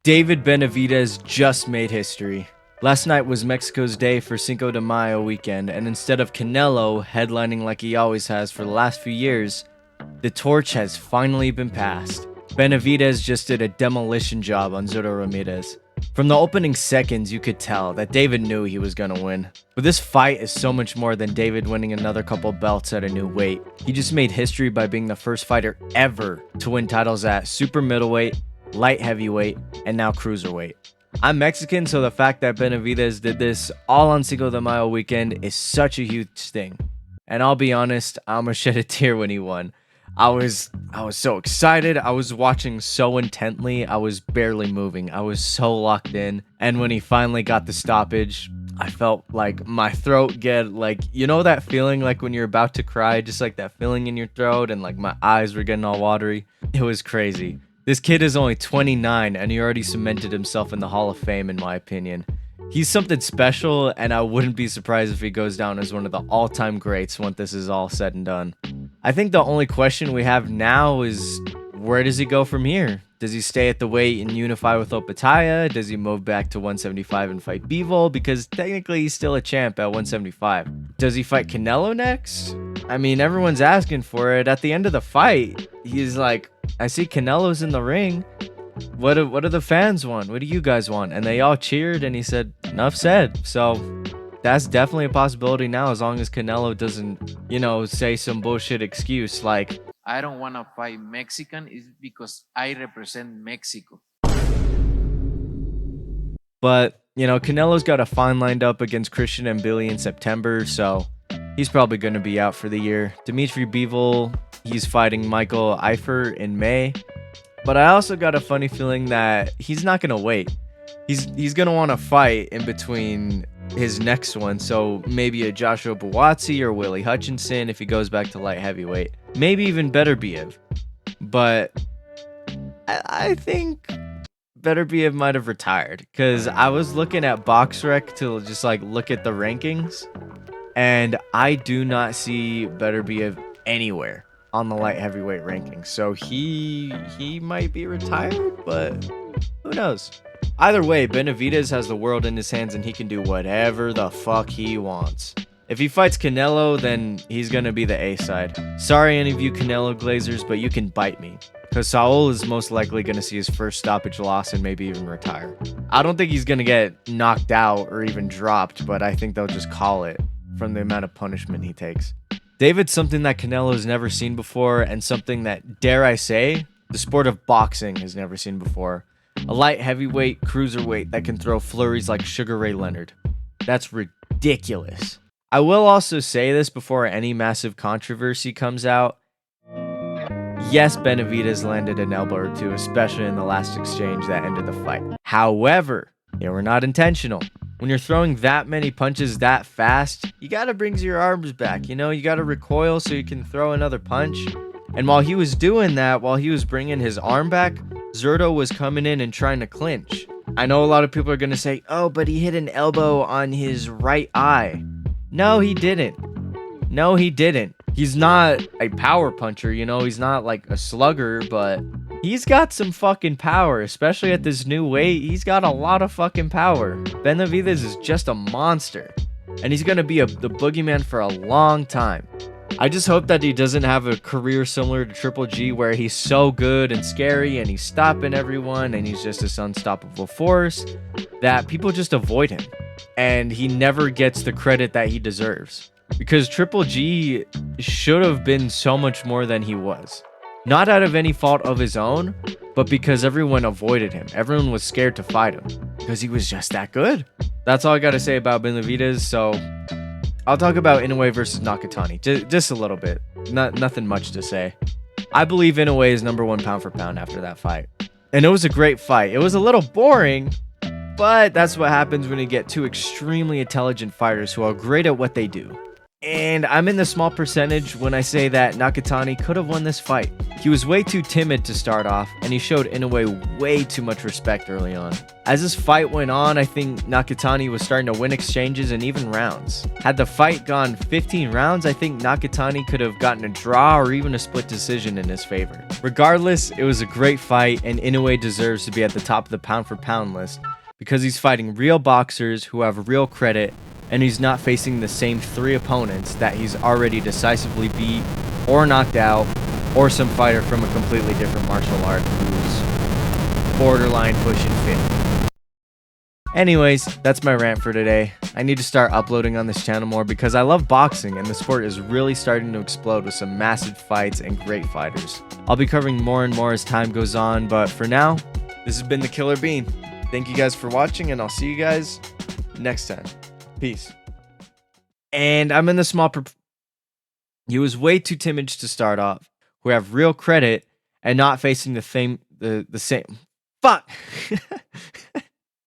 David Benavidez just made history. Last night was Mexico's day for Cinco de Mayo weekend, and instead of Canelo headlining like he always has for the last few years, the torch has finally been passed. Benavidez just did a demolition job on Zurdo Ramirez. From the opening seconds, you could tell that David knew he was gonna win. But this fight is so much more than David winning another couple belts at a new weight. He just made history by being the first fighter ever to win titles at super middleweight, light heavyweight, and now cruiserweight. I'm Mexican, so the fact that Benavidez did this all on Cinco de Mayo weekend is such a huge thing. And I'll be honest, I'm gonna shed a tear when he won. I was so excited. I was watching so intently. I was barely moving. I was so locked in. And when he finally got the stoppage, I felt like my throat get like, you know that feeling like when you're about to cry, just like that feeling in your throat, and like my eyes were getting all watery. It was crazy. This kid is only 29 and he already cemented himself in the Hall of Fame, in my opinion. He's something special, and I wouldn't be surprised if he goes down as one of the all-time greats once this is all said and done. I think the only question we have now is, where does he go from here? Does he stay at the weight and unify with Opetaya? Does he move back to 175 and fight Bivol? Because technically he's still a champ at 175. Does he fight Canelo next? I mean, everyone's asking for it. At the end of the fight, he's like, I see Canelo's in the ring. What do the fans want? What do you guys want? And they all cheered, and he said, enough said. So that's definitely a possibility now, as long as Canelo doesn't, say some bullshit excuse like, I don't want to fight Mexican is because I represent Mexico. But, Canelo's got a fine lined up against Christian and Billy in September, so he's probably going to be out for the year. Dimitri Bivol, he's fighting Michael Eifer in May. But I also got a funny feeling that he's not going to wait. He's going to want to fight in between his next one. So maybe a Joshua Buatsi or Willie Hutchinson if he goes back to light heavyweight. Maybe even Beterbiev. But I think Beterbiev might have retired. Because I was looking at BoxRec to just look at the rankings. And I do not see Beterbiev anywhere on the light heavyweight rankings. So he might be retired, but who knows? Either way, Benavidez has the world in his hands and he can do whatever the fuck he wants. If he fights Canelo, then he's gonna be the A side. Sorry any of you Canelo Glazers, but you can bite me. Because Saul is most likely gonna see his first stoppage loss and maybe even retire. I don't think he's gonna get knocked out or even dropped, but I think they'll just call it from the amount of punishment he takes. David's something that Canelo has never seen before, and something that, dare I say, the sport of boxing has never seen before. A light heavyweight cruiserweight that can throw flurries like Sugar Ray Leonard. That's ridiculous. I will also say this before any massive controversy comes out. Yes, Benavidez landed an elbow or two, especially in the last exchange that ended the fight. However, they were not intentional. When you're throwing that many punches that fast, you gotta bring your arms back, you gotta recoil so you can throw another punch. And while he was doing that, while he was bringing his arm back, Zurdo was coming in and trying to clinch. I know a lot of people are gonna say, oh, but he hit an elbow on his right eye. No, he didn't. He's not a power puncher, he's not like a slugger, but he's got some fucking power, especially at this new weight. He's got a lot of fucking power. Benavidez is just a monster, and he's going to be the boogeyman for a long time. I just hope that he doesn't have a career similar to Triple G where he's so good and scary and he's stopping everyone and he's just this unstoppable force that people just avoid him and he never gets the credit that he deserves. Because Triple G should have been so much more than he was. Not out of any fault of his own, but because everyone avoided him. Everyone was scared to fight him because he was just that good. That's all I got to say about Benavidez. So I'll talk about Inoue versus Nakatani. Just a little bit. Nothing much to say. I believe Inoue is number one pound for pound after that fight. And it was a great fight. It was a little boring, but that's what happens when you get two extremely intelligent fighters who are great at what they do. And I'm in the small percentage when I say that Nakatani could have won this fight. He was way too timid to start off, and he showed Inoue way too much respect early on. As this fight went on, I think Nakatani was starting to win exchanges and even rounds. Had the fight gone 15 rounds, I think Nakatani could have gotten a draw or even a split decision in his favor. Regardless, it was a great fight, and Inoue deserves to be at the top of the pound for pound list because he's fighting real boxers who have real credit, and he's not facing the same 3 opponents that he's already decisively beat or knocked out, or some fighter from a completely different martial art who's borderline pushing 50. Anyways, that's my rant for today. I need to start uploading on this channel more because I love boxing and the sport is really starting to explode with some massive fights and great fighters. I'll be covering more and more as time goes on, but for now, this has been the Killer Bean. Thank you guys for watching, and I'll see you guys next time. Peace. And I'm in the small he was way too timid to start off, who have real credit and not facing the same fuck.